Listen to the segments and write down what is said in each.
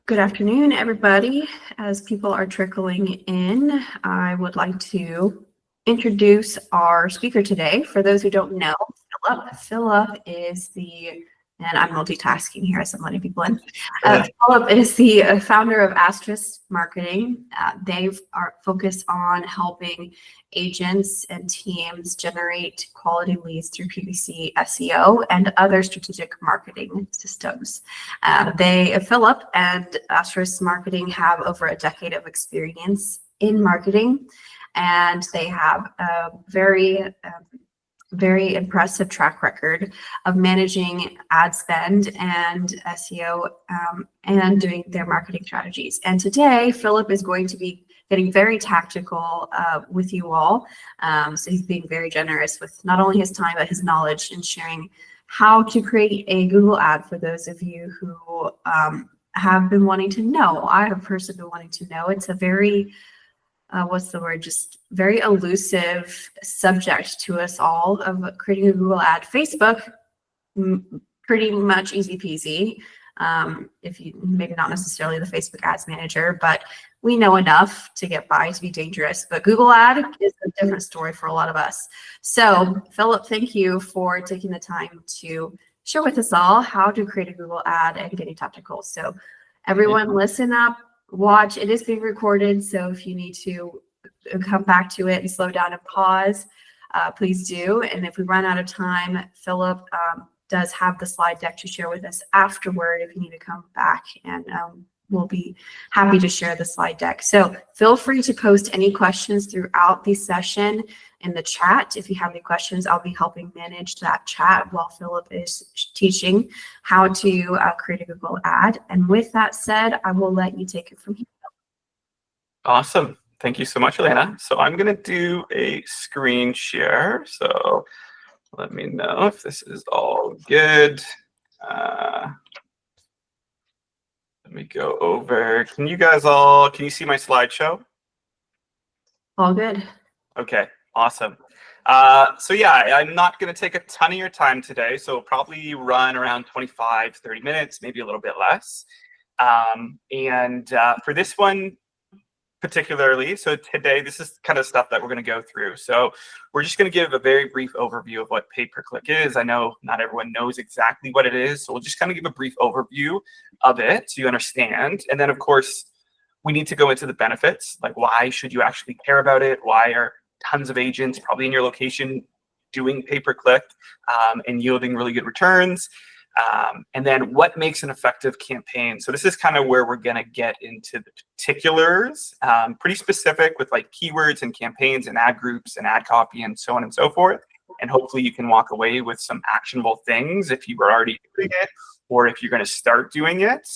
Good afternoon, everybody. As people are trickling in, I would like to introduce our speaker today. For those who don't know, Phillip is and I'm multitasking here as I'm letting people in. Phillip is the founder of Astress Marketing. They are focused on helping agents and teams generate quality leads through PPC, SEO, and other strategic marketing systems. Phillip and Astress Marketing have over a decade of experience in marketing, and they have a very impressive track record of managing ad spend and SEO and doing their marketing strategies. And today, Phillip is going to be getting very tactical with you all. So he's being very generous with not only his time, but his knowledge in sharing how to create a Google ad for those of you who have been wanting to know. I have personally been wanting to know. It's a very just very elusive subject to us all of creating a Google ad. Facebook, pretty much easy peasy. If you maybe not necessarily the Facebook ads manager, but we know enough to get by to be dangerous. But Google ad is a different story for a lot of us. So Phillip, thank you for taking the time to share with us all how to create a Google ad and getting tactical. So everyone listen up. Watch, it is being recorded, so if you need to come back to it and slow down and pause, please do. And if we run out of time, Phillip does have the slide deck to share with us afterward if you need to come back, and we'll be happy to share the slide deck. So feel free to post any questions throughout the session in the chat. If you have any questions, I'll be helping manage that chat while Phillip is teaching how to create a Google ad. And with that said, I will let you take it from here. Awesome. Thank you so much, Elena. So I'm going to do a screen share. So let me know if this is all good. Let me go over. Can you see my slideshow? All good. Okay, awesome. So yeah, I'm not going to take a ton of your time today. So we'll probably run around 25, 30 minutes, maybe a little bit less. For this one particularly, so today, this is kind of stuff that we're going to go through. So we're just going to give a very brief overview of what pay-per-click is. I know not everyone knows exactly what it is, so we'll just kind of give a brief overview of it so you understand. And then, of course, we need to go into the benefits, like why should you actually care about it? Why are tons of agents probably in your location doing pay-per-click and yielding really good returns? And then what makes an effective campaign? So this is kind of where we're going to get into the particulars, pretty specific with like keywords and campaigns and ad groups and ad copy and so on and so forth. And hopefully you can walk away with some actionable things if you were already doing it or if you're going to start doing it.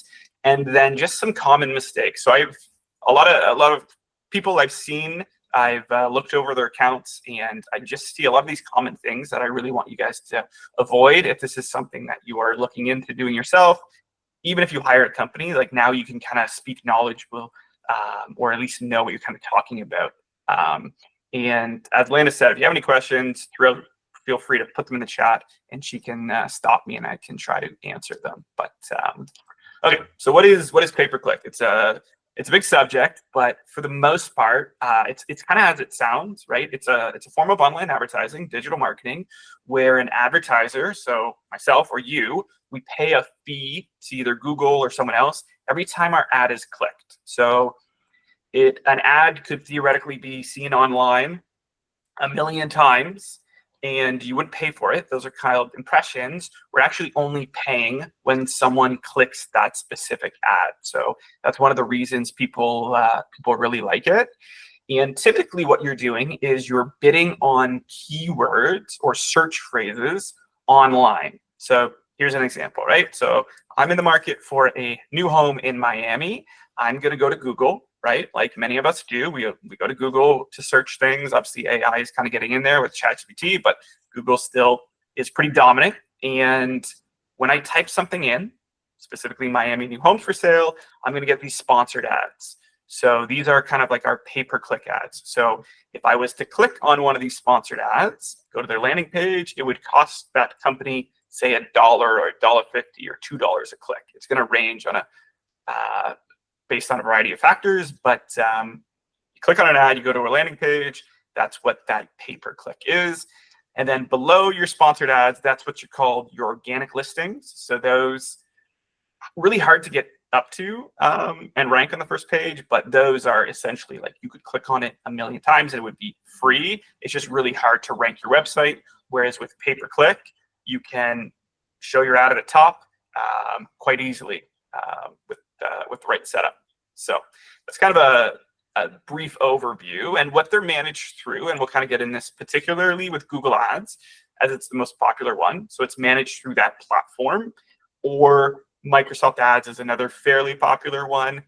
And then just some common mistakes. So I've a lot of people I've seen. I've looked over their accounts, and I just see a lot of these common things that I really want you guys to avoid if this is something that you are looking into doing yourself. Even if you hire a company, like now you can kind of speak knowledgeable or at least know what you're kind of talking about. And as Lana said, if you have any questions, feel free to put them in the chat, and she can stop me, and I can try to answer them. But okay, so what is pay-per-click? It's a big subject, but for the most part, it's kind of as it sounds, right? It's a form of online advertising, digital marketing, where an advertiser, so myself or you, we pay a fee to either Google or someone else every time our ad is clicked. So an ad could theoretically be seen online 1 million times, and you wouldn't pay for it. Those are called impressions. We're actually only paying when someone clicks that specific ad. So that's one of the reasons people really like it. And typically what you're doing is you're bidding on keywords or search phrases online. So here's an example, right? So I'm in the market for a new home in Miami. I'm going to go to Google, right? Like many of us do. We go to Google to search things. Obviously, AI is kind of getting in there with ChatGPT, but Google still is pretty dominant. And when I type something in, specifically Miami new homes for sale, I'm going to get these sponsored ads. So these are kind of like our pay-per-click ads. So if I was to click on one of these sponsored ads, go to their landing page, it would cost that company, say $1 or $1.50 or $2 a click. It's going to range on a based on a variety of factors, but you click on an ad, you go to a landing page, that's what that pay-per-click is. And then below your sponsored ads, that's what you call your organic listings. So those really hard to get up to and rank on the first page, but those are essentially like you could click on it a million times and it would be free. It's just really hard to rank your website. Whereas with pay-per-click, you can show your ad at the top quite easily with the right setup. So that's kind of a brief overview and what they're managed through. And we'll kind of get in this particularly with Google Ads as it's the most popular one. So it's managed through that platform, or Microsoft Ads is another fairly popular one.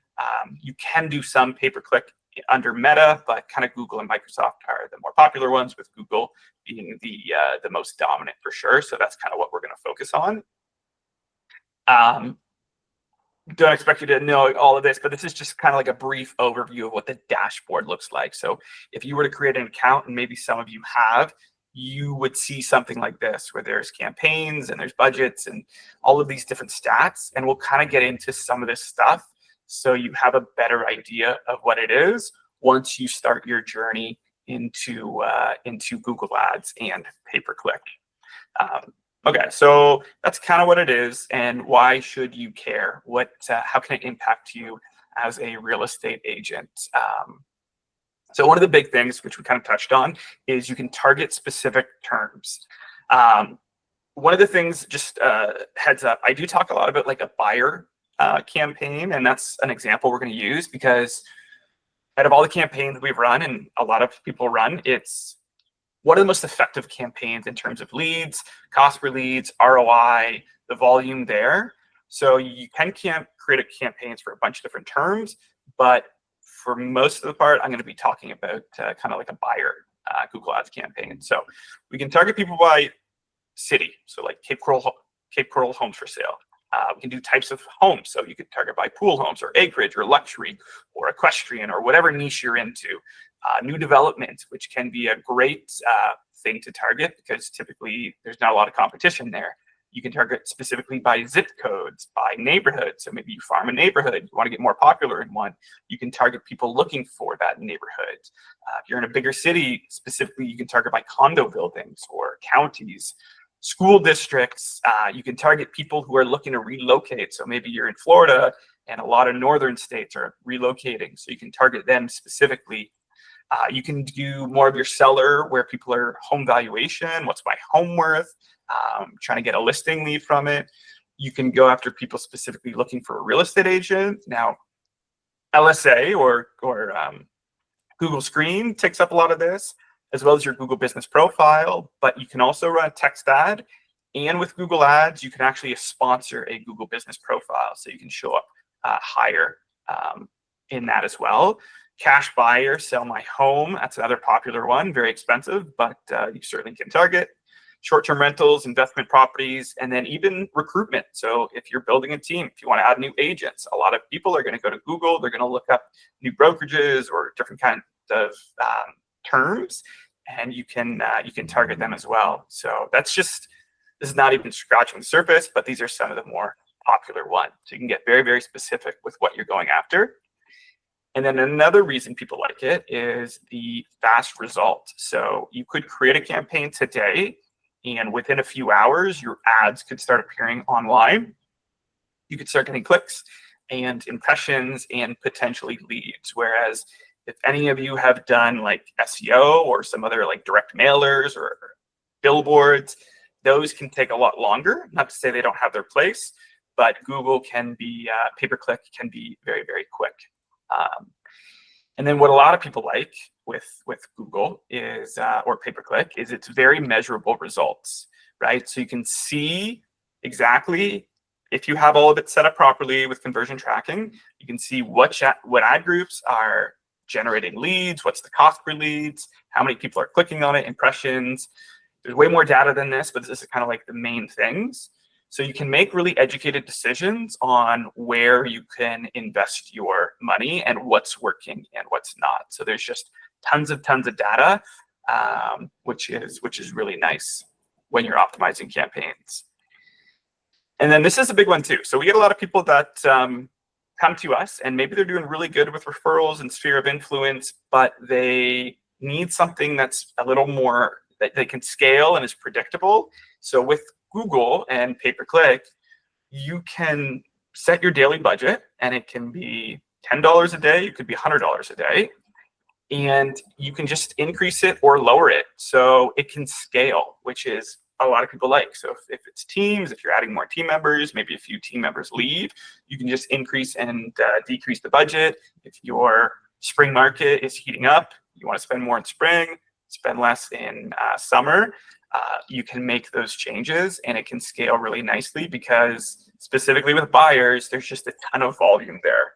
You can do some pay-per-click under Meta, but kind of Google and Microsoft are the more popular ones, with Google being the most dominant for sure. So that's kind of what we're going to focus on. Don't expect you to know all of this, but this is just kind of like a brief overview of what the dashboard looks like. So if you were to create an account, and maybe some of you have, you would see something like this, where there's campaigns and there's budgets and all of these different stats. And we'll kind of get into some of this stuff so you have a better idea of what it is once you start your journey into Google Ads and pay-per-click. Okay, so that's kind of what it is, and why should you care? How can it impact you as a real estate agent? So one of the big things, which we kind of touched on, is you can target specific terms. One of the things, just heads up, I do talk a lot about like a buyer campaign, and that's an example we're going to use because out of all the campaigns we've run, and a lot of people run, it's one of the most effective campaigns in terms of leads, cost per leads, ROI, the volume there. So you can create campaigns for a bunch of different terms, but for most of the part, I'm going to be talking about kind of like a buyer Google Ads campaign. So we can target people by city, so like Cape Coral homes for sale. We can do types of homes, so you could target by pool homes or acreage or luxury or equestrian or whatever niche you're into. New development, which can be a great thing to target because typically there's not a lot of competition there. You can target specifically by zip codes, by neighborhood. So maybe you farm a neighborhood, you want to get more popular in one. You can target people looking for that neighborhood. If you're in a bigger city, specifically, you can target by condo buildings or counties. School districts, you can target people who are looking to relocate. So maybe you're in Florida and a lot of northern states are relocating. So you can target them specifically. You can do more of your seller, where people are home valuation, what's my home worth, trying to get a listing lead from it. You can go after people specifically looking for a real estate agent. Now, LSA or Google Screen takes up a lot of this, as well as your Google Business Profile, but you can also run a text ad. And with Google Ads, you can actually sponsor a Google Business Profile, so you can show up higher in that as well. Cash buyer, sell my home, that's another popular one, very expensive, but you certainly can target. Short-term rentals, investment properties, and then even recruitment. So if you're building a team, if you want to add new agents, a lot of people are going to go to Google, they're going to look up new brokerages or different kinds of terms, and you can target them as well. So this is not even scratching the surface, but these are some of the more popular ones. So you can get very, very specific with what you're going after. And then another reason people like it is the fast result. So you could create a campaign today, and within a few hours, your ads could start appearing online. You could start getting clicks and impressions and potentially leads. Whereas if any of you have done like SEO or some other like direct mailers or billboards, those can take a lot longer. Not to say they don't have their place, but Google can be, pay-per-click can be very, very quick. And then what a lot of people like with Google is, or pay-per-click, is it's very measurable results, right? So you can see exactly, if you have all of it set up properly with conversion tracking, you can see what ad groups are generating leads, what's the cost per leads, how many people are clicking on it, impressions. There's way more data than this, but this is kind of like the main things. So you can make really educated decisions on where you can invest your money and what's working and what's not. So there's just tons of data, which is really nice when you're optimizing campaigns. And then this is a big one too. So we get a lot of people that come to us, and maybe they're doing really good with referrals and sphere of influence, but they need something that's a little more that they can scale and is predictable. So with Google and pay-per-click, you can set your daily budget, and it can be $10 a day, it could be $100 a day, and you can just increase it or lower it so it can scale, which is a lot of people like. So if it's teams, if you're adding more team members, maybe a few team members leave, you can just increase and decrease the budget. If your spring market is heating up, you want to spend more in spring, spend less in summer, you can make those changes, and it can scale really nicely because specifically with buyers, there's just a ton of volume there.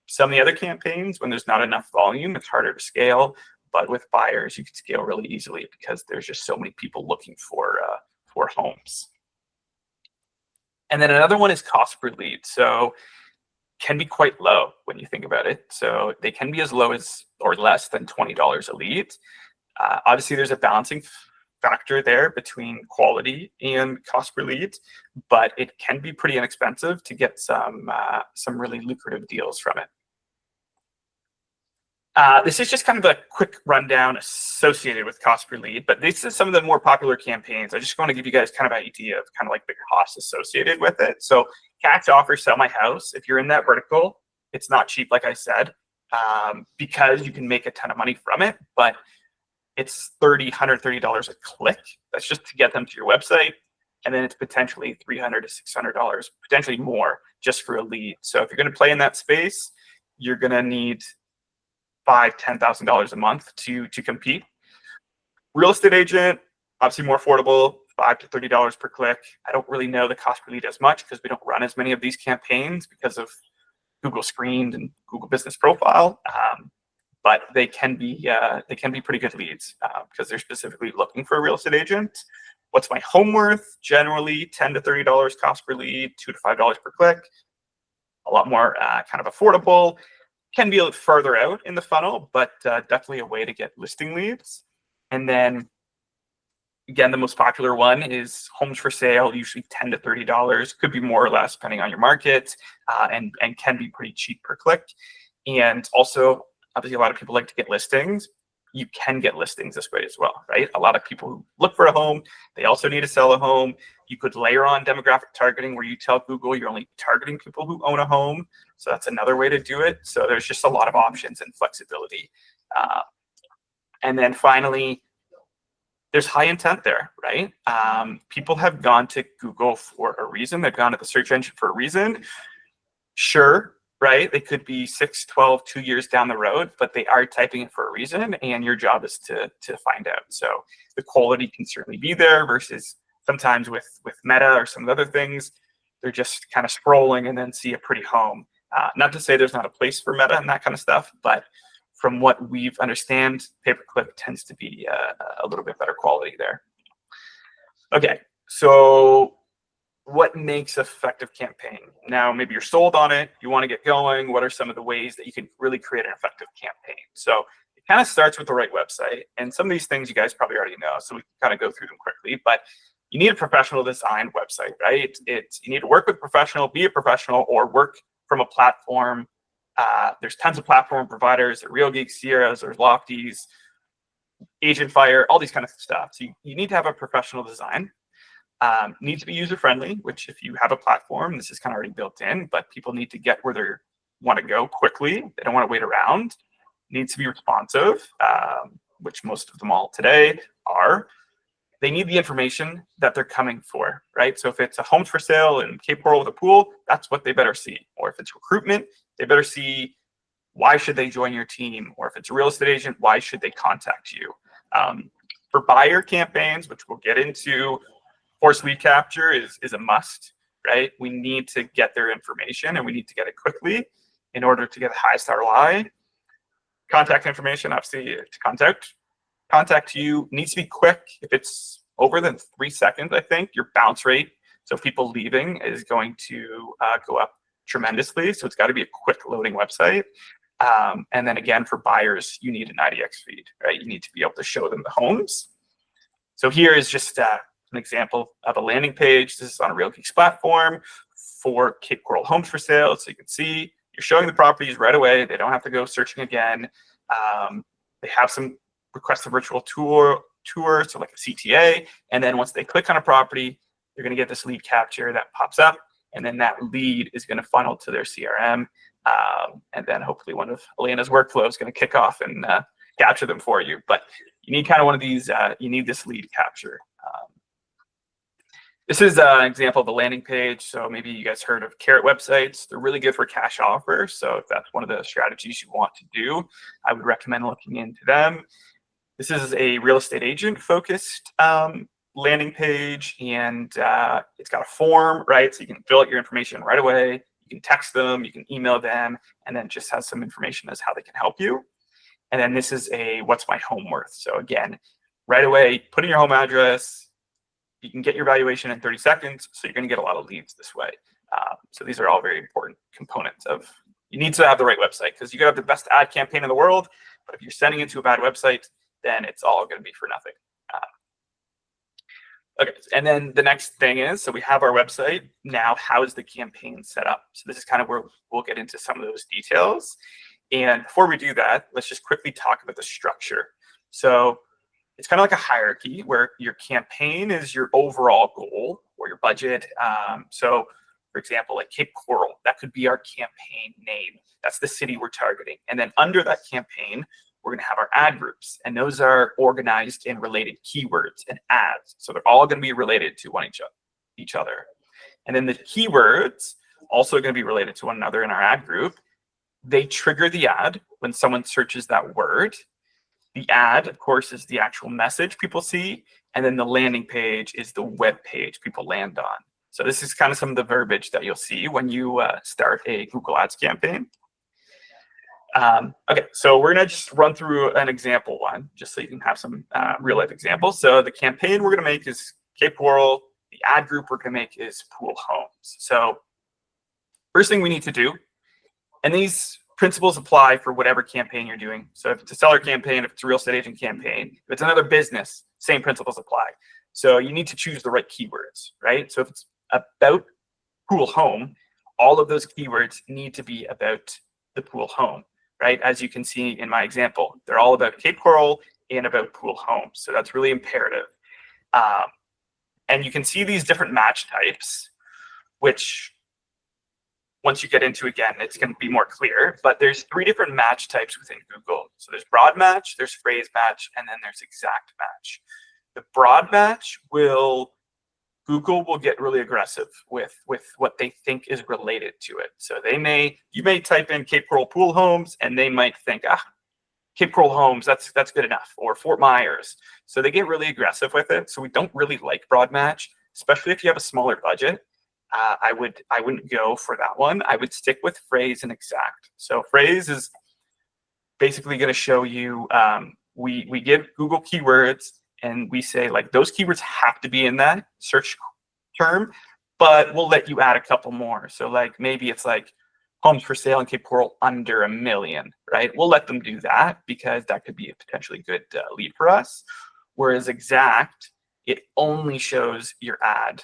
Some of the other campaigns, when there's not enough volume, it's harder to scale. But with buyers, you can scale really easily because there's just so many people looking for homes. And then another one is cost per lead. So can be quite low when you think about it. So they can be as low as or less than $20 a lead. Obviously, there's a balancing factor there between quality and cost per lead, but it can be pretty inexpensive to get some really lucrative deals from it. This is just kind of a quick rundown associated with cost per lead, but this is some of the more popular campaigns. I just want to give you guys kind of an idea of kind of like the costs associated with it. So catch offer, sell my house. If you're in that vertical, it's not cheap, like I said, because you can make a ton of money from it, but it's $130 a click. That's just to get them to your website. And then it's potentially $300 to $600, potentially more just for a lead. So if you're going to play in that space, you're going to need $5,000, $10,000 a month to compete. Real estate agent, obviously more affordable, $5 to $30 per click. I don't really know the cost per lead as much because we don't run as many of these campaigns because of Google Screened and Google Business Profile. But they can be pretty good leads because they're specifically looking for a real estate agent. What's my home worth? Generally, $10 to $30 cost per lead, $2 to $5 per click. A lot more kind of affordable. Can be a little further out in the funnel, but definitely a way to get listing leads. And then, again, the most popular one is homes for sale, usually $10 to $30. Could be more or less depending on your market, and can be pretty cheap per click. And also, obviously, a lot of people like to get listings. You can get listings this way as well, right? A lot of people who look for a home, they also need to sell a home. You could layer on demographic targeting where you tell Google you're only targeting people who own a home. So that's another way to do it. So there's just a lot of options and flexibility. And then finally, there's high intent there, right? People have gone to Google for a reason. They've gone to the search engine for a reason. Sure, right? They could be 6, 12, 2 years down the road, but they are typing it for a reason, and your job is to find out. So the quality can certainly be there versus sometimes with Meta or some other things, they're just kind of scrolling and then see a pretty home. Not to say there's not a place for Meta and that kind of stuff, but from what we've understand, pay-per-click tends to be a little bit better quality there. Okay, so what makes an effective campaign? Now, maybe you're sold on it, you want to get going. What are some of the ways that you can really create an effective campaign? So it kind of starts with the right website. And some of these things you guys probably already know, so we can kind of go through them quickly. But you need a professional designed website, right? You need to work with a professional, be a professional, or work from a platform. There's tons of platform providers, there's Real Geeks, Sierras, there's Lofties, Agent Fire, all these kind of stuff. So you need to have a professional design. Needs to be user-friendly, which if you have a platform, this is kind of already built in, but people need to get where they want to go quickly. They don't want to wait around. Needs to be responsive, which most of them all today are. They need the information that they're coming for, right? So if it's a homes for sale in Cape Coral with a pool, that's what they better see. Or if it's recruitment, they better see why should they join your team? Or if it's a real estate agent, why should they contact you? For buyer campaigns, which we'll get into, forced lead capture is a must, right? We need to get their information and we need to get it quickly in order to get the highest ROI. Contact information, obviously, to contact you needs to be quick. If it's over than 3 seconds, I think your bounce rate, so people leaving, is going to go up tremendously. So it's got to be a quick loading website. And then again, for buyers, you need an IDX feed, right? You need to be able to show them the homes. So here is just an example of a landing page. This is on a Real Geeks platform. for Cape Coral Homes for Sale. So you can see you're showing the properties right away. They don't have to go searching again. They have some request a virtual tour, so like a CTA. And then once they click on a property, they're going to get this lead capture that pops up. And then that lead is going to funnel to their CRM. And then hopefully one of Elena's workflows is going to kick off and capture them for you. But you need kind of one of these, you need this lead capture. This is an example of a landing page. So maybe you guys heard of Carrot websites. They're really good for cash offers. So if that's one of the strategies you want to do, I would recommend looking into them. This is a real estate agent focused landing page, and it's got a form, right? So you can fill out your information right away. You can text them, you can email them, and then just has some information as how they can help you. And then this is a what's my home worth. So again, right away, put in your home address. You can get your valuation in 30 seconds, so you're going to get a lot of leads this way. So these are all very important components of, you need to have the right website, because you could have the best ad campaign in the world, but if you're sending it to a bad website, then it's all going to be for nothing. Okay, and then the next thing is, so we have our website. Now, how is the campaign set up? So this is kind of where we'll get into some of those details. And before we do that, let's just quickly talk about the structure. So it's kind of like a hierarchy where your campaign is your overall goal or your budget. So for example, like Cape Coral, that could be our campaign name. That's the city we're targeting. And then under that campaign, we're going to have our ad groups, and those are organized in related keywords and ads. So they're all going to be related to each other. And then the keywords also going to be related to one another in our ad group. They trigger the ad when someone searches that word. The ad, of course, is the actual message people see, and then the landing page is the web page people land on. So this is kind of some of the verbiage that you'll see when you start a Google Ads campaign. Okay, so we're gonna just run through an example one, just so you can have some real life examples. So the campaign we're gonna make is Cape Coral. The ad group we're gonna make is Pool Homes. So first thing we need to do, and these principles apply for whatever campaign you're doing. So if it's a seller campaign, if it's a real estate agent campaign, if it's another business, same principles apply. So you need to choose the right keywords, right? So if it's about pool home, all of those keywords need to be about the pool home, right? As you can see in my example, they're all about Cape Coral and about pool homes. So that's really imperative. And you can see these different match types, which once you get into, again, it's going to be more clear, but there's 3 different match types within Google. So there's broad match, there's phrase match, and then there's exact match. The broad match Google will get really aggressive with what they think is related to it. So you may type in Cape Coral Pool Homes, and they might think, Cape Coral Homes, that's good enough, or Fort Myers. So they get really aggressive with it. So we don't really like broad match, especially if you have a smaller budget. I wouldn't go for that one. I would stick with phrase and exact. So phrase is basically going to show you, we give Google keywords, and we say like those keywords have to be in that search term, but we'll let you add a couple more. So like maybe it's like homes for sale in Cape Coral under $1 million, right? We'll let them do that because that could be a potentially good lead for us. Whereas exact, it only shows your ad,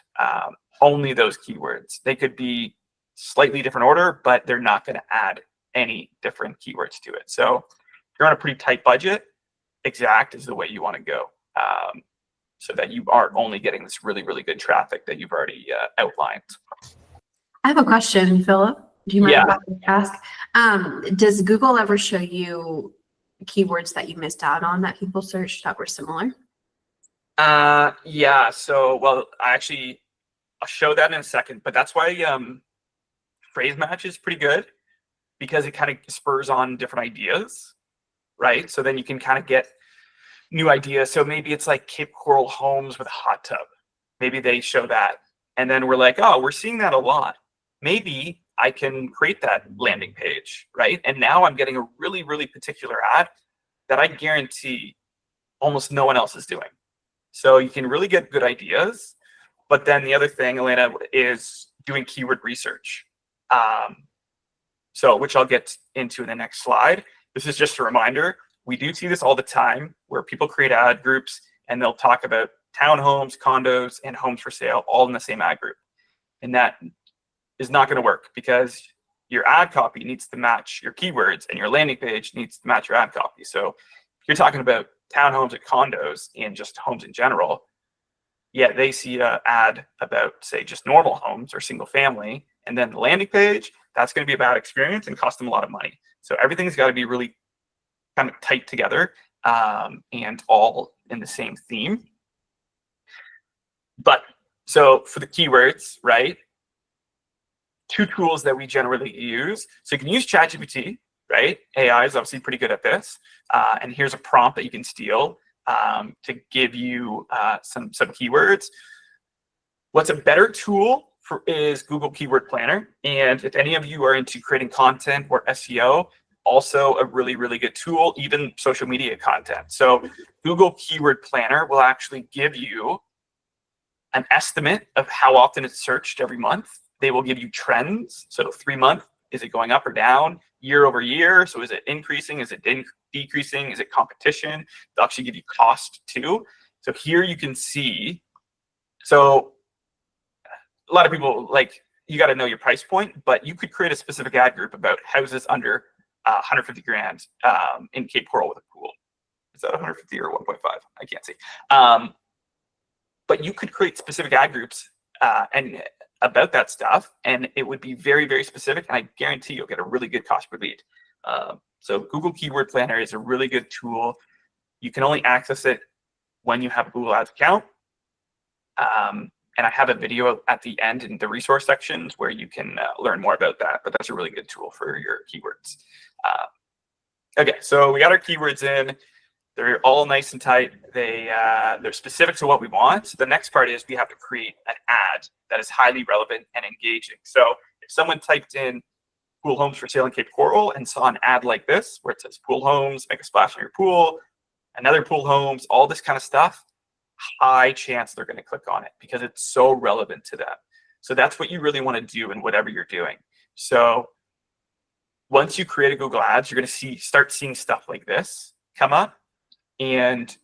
only those keywords. They could be slightly different order, but they're not going to add any different keywords to it. So if you're on a pretty tight budget, exact is the way you want to go, so that you are only getting this really, really good traffic that you've already outlined. I have a question, Philip. Do you mind Yeah. if I ask? Does Google ever show you keywords that you missed out on that people searched that were similar? Yeah. So, well, I'll show that in a second, but that's why phrase match is pretty good, because it kind of spurs on different ideas, right? So then you can kind of get new ideas. So maybe it's like Cape Coral Homes with a hot tub. Maybe they show that. And then we're like, oh, we're seeing that a lot. Maybe I can create that landing page, right? And now I'm getting a really, really particular ad that I guarantee almost no one else is doing. So you can really get good ideas. But then the other thing, Elena, is doing keyword research. Which I'll get into in the next slide. This is just a reminder. We do see this all the time where people create ad groups and they'll talk about townhomes, condos, and homes for sale all in the same ad group. And that is not going to work because your ad copy needs to match your keywords and your landing page needs to match your ad copy. So if you're talking about townhomes and condos and just homes in general, yeah, they see an ad about, say, just normal homes or single family, and then the landing page, that's going to be a bad experience and cost them a lot of money. So everything's got to be really kind of tight together and all in the same theme. But so for the keywords, right? Two tools that we generally use. So you can use ChatGPT, right? AI is obviously pretty good at this. And here's a prompt that you can steal to give you some keywords. What's a better tool is Google Keyword Planner. And if any of you are into creating content or SEO, also a really, really good tool, even social media content. So Google Keyword Planner will actually give you an estimate of how often it's searched every month. They will give you trends. So 3 month, is it going up or down? Year over year, so is it increasing? Is it decreasing? Is it competition? They'll actually give you cost too. So here you can see, so a lot of people, like, you got to know your price point, but you could create a specific ad group about houses under 150 grand in Cape Coral with a pool. Is that 150 or 1.5? I can't see. But you could create specific ad groups and about that stuff, and it would be very, very specific, and I guarantee you'll get a really good cost per lead. So Google Keyword Planner is a really good tool. You can only access it when you have a Google Ads account. And I have a video at the end in the resource sections where you can learn more about that, but that's a really good tool for your keywords. Okay, so we got our keywords in. They're all nice and tight. They're specific to what we want. So the next part is we have to create an ad that is highly relevant and engaging. So if someone typed in pool homes for sale in Cape Coral and saw an ad like this, where it says pool homes, make a splash on your pool, another pool homes, all this kind of stuff, high chance they're going to click on it because it's so relevant to them. So that's what you really want to do in whatever you're doing. So once you create a Google Ads, you're going to start seeing stuff like this come up. And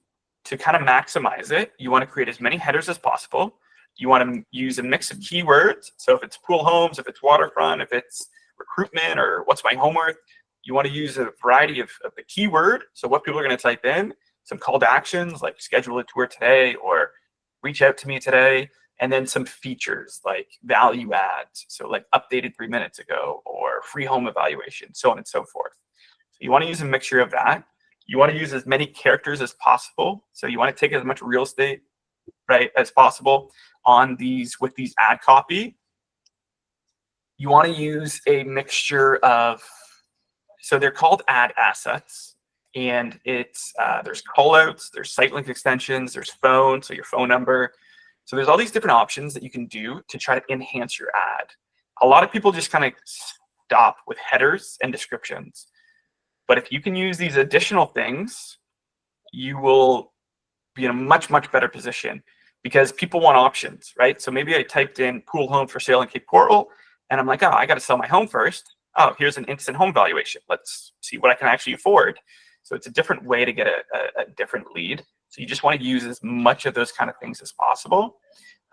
to kind of maximize it, you want to create as many headers as possible. You want to use a mix of keywords. So if it's pool homes, if it's waterfront, if it's recruitment, or what's my home worth, you want to use a variety of the keyword. So what people are going to type in, some call to actions like schedule a tour today or reach out to me today, and then some features like value adds. So like updated 3 minutes ago or free home evaluation, so on and so forth. So you want to use a mixture of that. You want to use as many characters as possible. So you want to take as much real estate, right, as possible on these with these ad copy. You want to use a mixture of, so they're called ad assets, and it's there's callouts, there's site link extensions, there's phone, so your phone number. So there's all these different options that you can do to try to enhance your ad. A lot of people just kind of stop with headers and descriptions. But if you can use these additional things, you will be in a much, much better position because people want options, right? So maybe I typed in pool home for sale in Cape Coral, and I'm like, oh, I got to sell my home first. Oh, here's an instant home valuation. Let's see what I can actually afford. So it's a different way to get a different lead. So you just want to use as much of those kind of things as possible.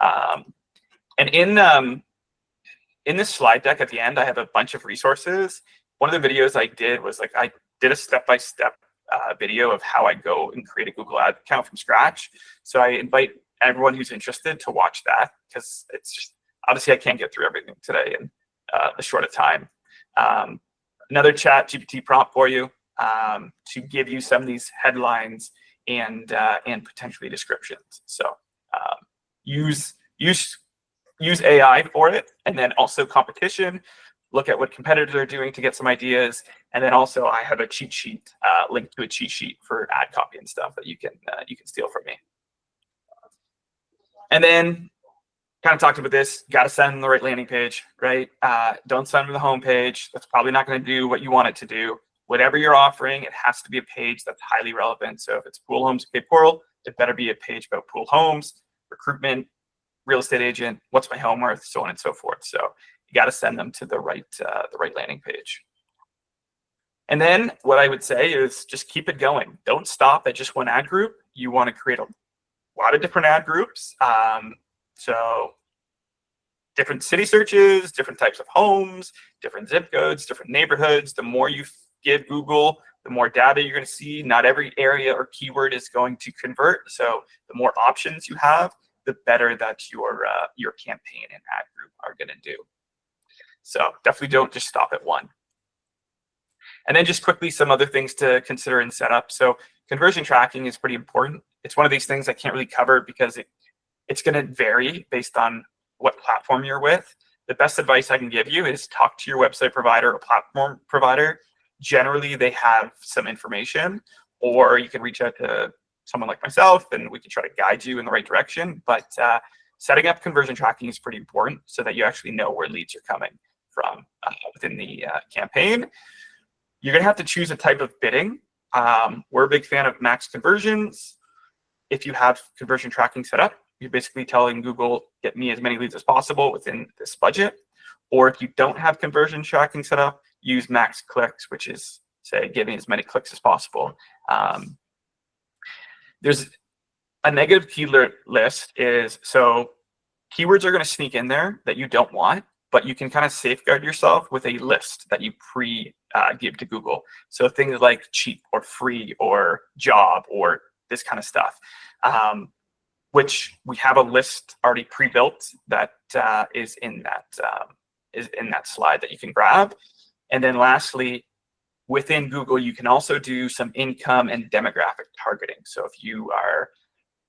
And in this slide deck at the end, I have a bunch of resources. One of the videos I did was like, I did a step-by-step video of how I go and create a Google Ad account from scratch. So I invite everyone who's interested to watch that because it's just, obviously I can't get through everything today in a short of time. Another ChatGPT prompt for you to give you some of these headlines and potentially descriptions. So use AI for it, and then also competition. Look at what competitors are doing to get some ideas, and then also I have a cheat sheet, linked to a cheat sheet for ad copy and stuff that you can steal from me. And then kind of talked about this. Got to send them the right landing page, right? Don't send them the home page. That's probably not going to do what you want it to do. Whatever you're offering, it has to be a page that's highly relevant. So if it's pool homes Cape Coral, it better be a page about pool homes, recruitment, real estate agent, what's my home worth, so on and so forth. So you got to send them to the right landing page. And then what I would say is just keep it going. Don't stop at just one ad group. You want to create a lot of different ad groups. So different city searches, different types of homes, different zip codes, different neighborhoods. The more you give Google, the more data you're going to see. Not every area or keyword is going to convert. So the more options you have, the better that your campaign and ad group are going to do. So definitely don't just stop at one. And then just quickly, some other things to consider and set up. So conversion tracking is pretty important. It's one of these things I can't really cover because it's going to vary based on what platform you're with. The best advice I can give you is talk to your website provider or platform provider. Generally, they have some information, or you can reach out to someone like myself and we can try to guide you in the right direction. But setting up conversion tracking is pretty important so that you actually know where leads are coming from within the campaign. You're going to have to choose a type of bidding. We're a big fan of max conversions. If you have conversion tracking set up, you're basically telling Google, get me as many leads as possible within this budget. Or if you don't have conversion tracking set up, use max clicks, which is, say, give me as many clicks as possible. There's a negative keyword list so keywords are going to sneak in there that you don't want, but you can kind of safeguard yourself with a list that you give to Google. So things like cheap or free or job or this kind of stuff, which we have a list already pre-built that is in that slide that you can grab. And then lastly, within Google, you can also do some income and demographic targeting. So if you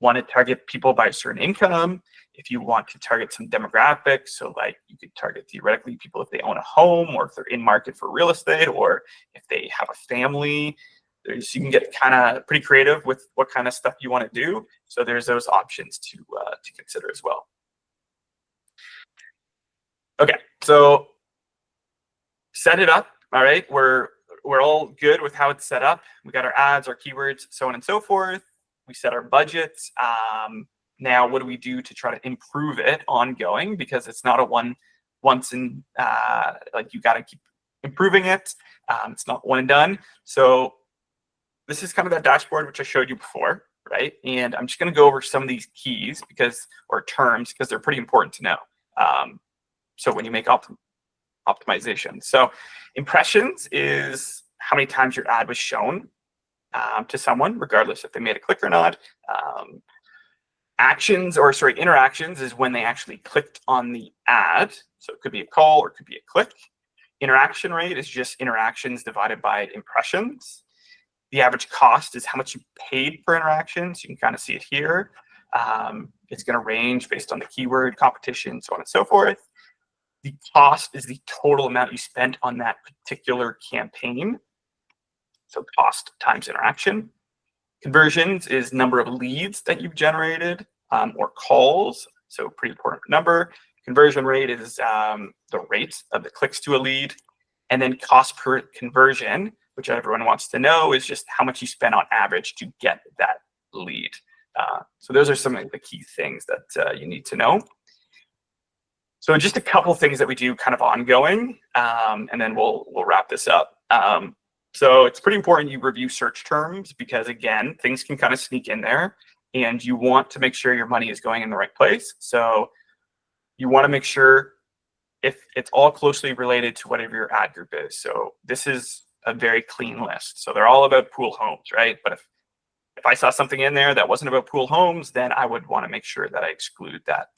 want to target people by a certain income, if you want to target some demographics, so like you could target theoretically people if they own a home or if they're in market for real estate or if they have a family. You can get kind of pretty creative with what kind of stuff you want to do. So there's those options to consider as well. Okay, so set it up. All right, we're all good with how it's set up. We got our ads, our keywords, so on and so forth. We set our budgets. Now, what do we do to try to improve it ongoing? Because it's not a once and like you got to keep improving it. It's not one and done. So this is kind of that dashboard which I showed you before, right? And I'm just going to go over some of these keys or terms because they're pretty important to know. So when you make optimization, so impressions is how many times your ad was shown to someone, regardless if they made a click or not. Interactions is when they actually clicked on the ad. So it could be a call or it could be a click. Interaction rate is just interactions divided by impressions. The average cost is how much you paid per interaction. So you can kind of see it here. It's going to range based on the keyword, competition, so on and so forth. The cost is the total amount you spent on that particular campaign. So cost times interaction. Conversions is number of leads that you've generated or calls. So pretty important number. Conversion rate is the rate of the clicks to a lead. And then cost per conversion, which everyone wants to know, is just how much you spend on average to get that lead. So those are some of the key things that you need to know. So just a couple things that we do kind of ongoing, and then we'll wrap this up. So it's pretty important you review search terms because, again, things can kind of sneak in there and you want to make sure your money is going in the right place. So you want to make sure if it's all closely related to whatever your ad group is. So this is a very clean list. So they're all about pool homes, right? But if I saw something in there that wasn't about pool homes, then I would want to make sure that I exclude that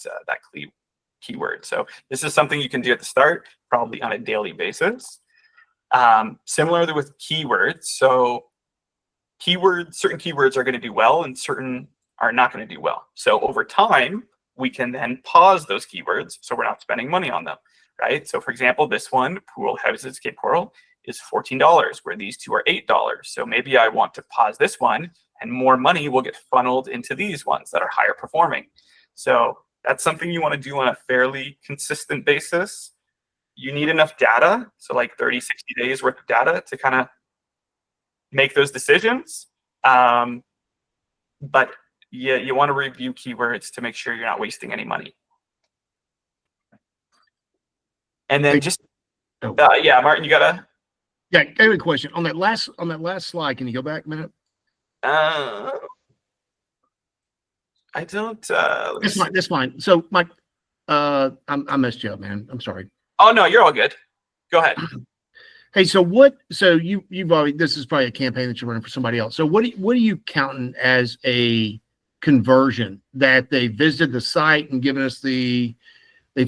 keyword. So this is something you can do at the start, probably on a daily basis. Similarly with keywords. So certain keywords are going to do well and certain are not going to do well. So over time, we can then pause those keywords so we're not spending money on them, right? So for example, this one, pool houses, Cape Coral, is $14, where these two are $8. So maybe I want to pause this one and more money will get funneled into these ones that are higher performing. So that's something you want to do on a fairly consistent basis. You need enough data, so like 30, 60 days worth of data to kind of make those decisions. But yeah, you want to review keywords to make sure you're not wasting any money. And then yeah, Martin, you gotta. Yeah, I have a question on that last slide. Can you go back a minute? I don't. That's fine. So, Mike, I messed you up, man. I'm sorry. Oh no, you're all good. Go ahead. Hey, so you've already, this is probably a campaign that you're running for somebody else. So what are you counting as a conversion, that they visited the site and given us they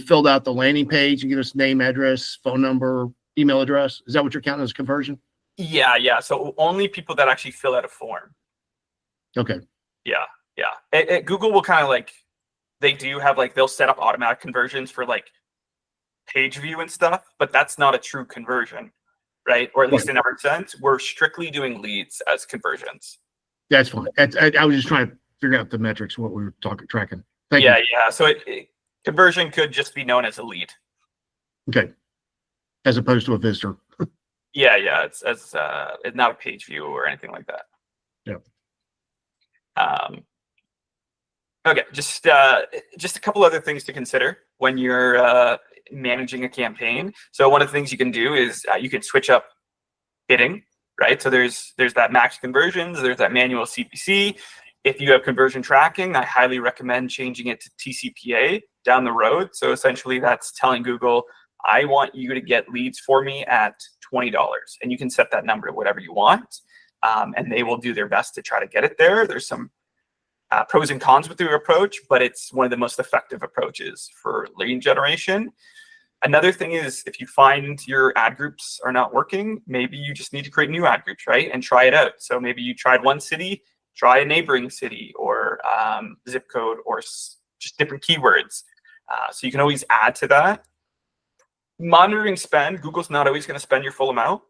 filled out the landing page and given us name, address, phone number, email address? Is that what you're counting as a conversion? Yeah. So only people that actually fill out a form. Okay. Yeah. Google will kind of like, they do have like, they'll set up automatic conversions for like page view and stuff, but that's not a true conversion, right? Or at least in our sense, we're strictly doing leads as conversions. That's fine. I was just trying to figure out the metrics, what we were tracking. Thank you. Yeah. So conversion could just be known as a lead. Okay. As opposed to a visitor. Yeah. It's not a page view or anything like that. Yeah. Okay. Just a couple other things to consider when you're managing a campaign. So one of the things you can do is you can switch up bidding, right? So there's that max conversions, there's that manual CPC. If you have conversion tracking, I highly recommend changing it to TCPA down the road. So essentially that's telling Google, I want you to get leads for me at $20. And you can set that number to whatever you want. And they will do their best to try to get it there. There's some pros and cons with your approach, but it's one of the most effective approaches for lead generation. Another thing is, if you find your ad groups are not working, maybe you just need to create new ad groups, right? And try it out. So maybe you tried one city, try a neighboring city or zip code or just different keywords. So you can always add to that. Monitoring spend, Google's not always going to spend your full amount,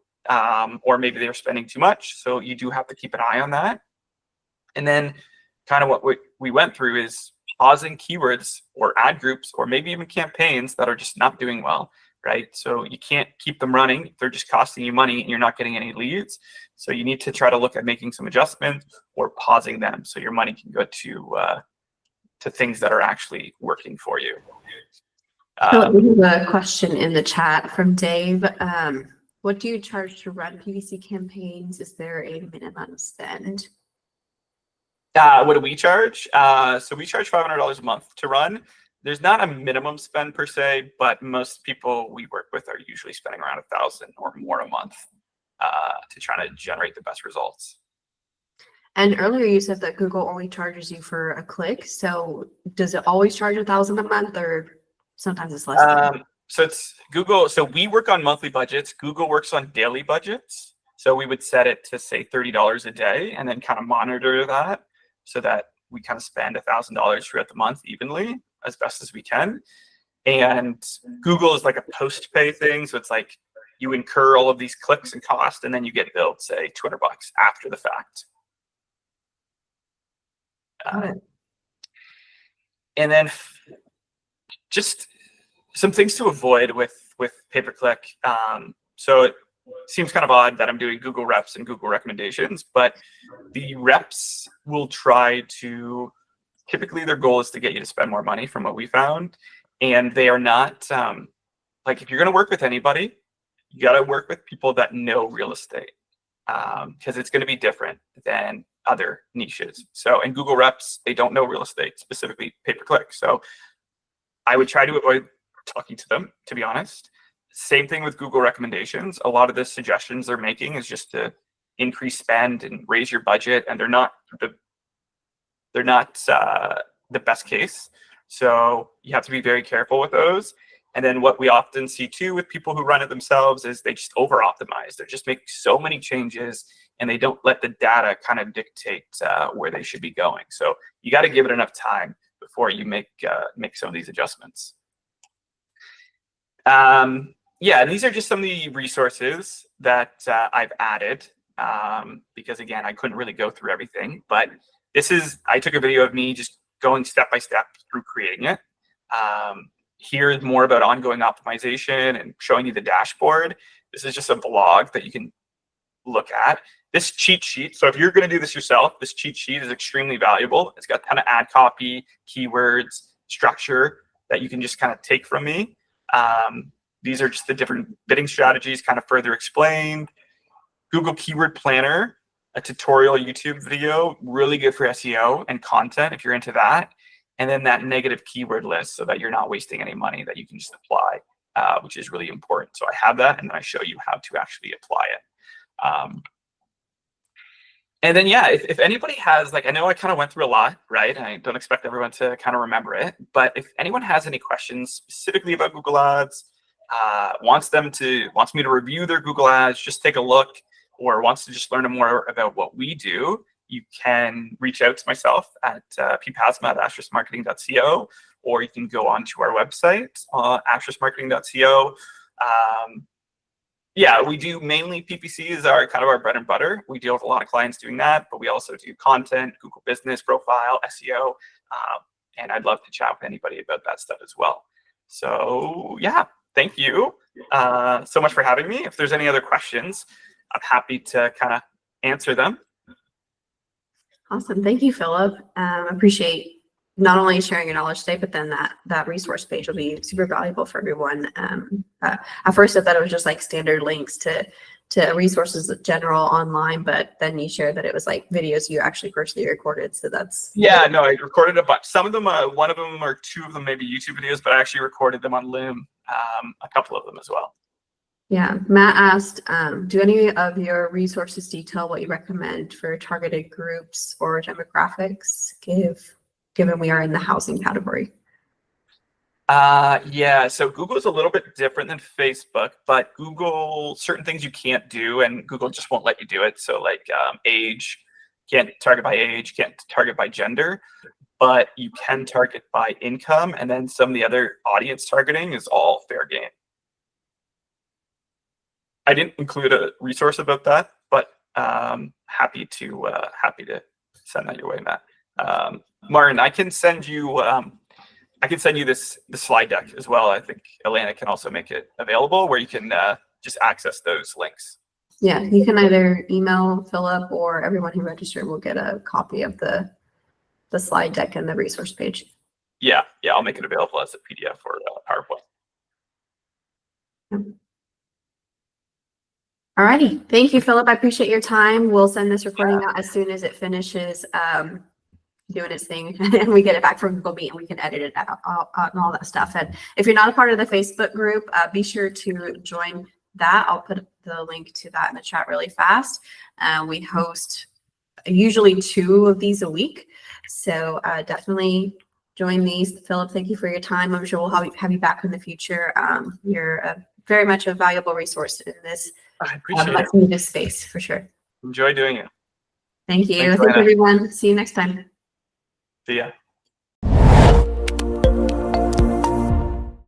or maybe they're spending too much. So you do have to keep an eye on that. And then kind of what we went through is pausing keywords or ad groups or maybe even campaigns that are just not doing well, right? So you can't keep them running. They're just costing you money and you're not getting any leads. So you need to try to look at making some adjustments or pausing them so your money can go to things that are actually working for you. So we have a question in the chat from Dave. What do you charge to run PPC campaigns? Is there a minimum spend? What do we charge? So we charge $500 a month to run. There's not a minimum spend per se, but most people we work with are usually spending around $1,000 or more a month to try to generate the best results. And earlier you said that Google only charges you for a click. So does it always charge $1,000 a month, or sometimes it's less? So it's Google. So we work on monthly budgets. Google works on daily budgets. So we would set it to say $30 a day and then kind of monitor that so that we kind of spend $1,000 throughout the month evenly as best as we can. And Google is like a post-pay thing. So it's like you incur all of these clicks and costs, and then you get billed, say, $200 after the fact. And then just some things to avoid with pay-per-click. So it seems kind of odd that I'm doing Google reps and Google recommendations, but the reps will try to, typically their goal is to get you to spend more money from what we found. And they are not, like if you're going to work with anybody, you got to work with people that know real estate, because it's going to be different than other niches. So in Google reps, they don't know real estate, specifically pay-per-click. So I would try to avoid talking to them, to be honest. Same thing with Google recommendations. A lot of the suggestions they're making is just to increase spend and raise your budget, and they're not the best case. So you have to be very careful with those. And then what we often see too with people who run it themselves is they just over optimize. They're just making so many changes and they don't let the data kind of dictate where they should be going. So you got to give it enough time before you make some of these adjustments. Yeah, and these are just some of the resources that I've added, because again, I couldn't really go through everything, but I took a video of me just going step by step through creating it. Here's more about ongoing optimization and showing you the dashboard. This is just a blog that you can look at. This cheat sheet, so if you're going to do this yourself, this cheat sheet is extremely valuable. It's got a ton of ad copy, keywords, structure that you can just kind of take from me. These are just the different bidding strategies kind of further explained. Google Keyword Planner, a tutorial YouTube video, really good for SEO and content if you're into that. and then that negative keyword list so that you're not wasting any money that you can just apply, which is really important. So I have that, and then I show you how to actually apply it. And then, yeah, if anybody has, like, I know I kind of went through a lot, right? And I don't expect everyone to kind of remember it, but if anyone has any questions specifically about Google Ads, wants me to review their Google Ads, just take a look, or wants to just learn more about what we do, you can reach out to myself at ppasma@astressmarketing.co, or you can go onto our website, astressmarketing.co. Yeah, we do mainly PPC is our kind of our bread and butter. We deal with a lot of clients doing that, but we also do content, Google Business Profile, SEO, and I'd love to chat with anybody about that stuff as well. So yeah, thank you so much for having me. If there's any other questions, I'm happy to kind of answer them. Awesome. Thank you, Philip. Appreciate not only sharing your knowledge today, but then that resource page will be super valuable for everyone. At first I thought it was just like standard links to resources in general online, but then you shared that it was like videos you actually personally recorded. So that's no, I recorded a bunch. Some of them, one of them or two of them maybe YouTube videos, but I actually recorded them on Loom, a couple of them as well. Yeah, Matt asked, do any of your resources detail what you recommend for targeted groups or demographics, given we are in the housing category? Yeah, so Google is a little bit different than Facebook, but Google, certain things you can't do, and Google just won't let you do it. So like age, can't target by age, can't target by gender, but you can target by income, and then some of the other audience targeting is all fair game. I didn't include a resource about that, but happy to send that your way, Matt. Martin, I can send you the slide deck as well. I think Elena can also make it available where you can just access those links. Yeah, you can either email Philip, or everyone who registered will get a copy of the slide deck and the resource page. Yeah, I'll make it available as a PDF or PowerPoint. Yep. All righty. Thank you, Philip. I appreciate your time. We'll send this recording out as soon as it finishes doing its thing and we get it back from Google Meet, and we can edit it out and all that stuff. And if you're not a part of the Facebook group, be sure to join that. I'll put the link to that in the chat really fast. We host usually 2 of these a week. So definitely join these. Philip, thank you for your time. I'm sure we'll have you back in the future. You're very much a valuable resource in this this space for sure. Enjoy doing it. Thank you. Thanks, Thank you, everyone. See you next time. See ya.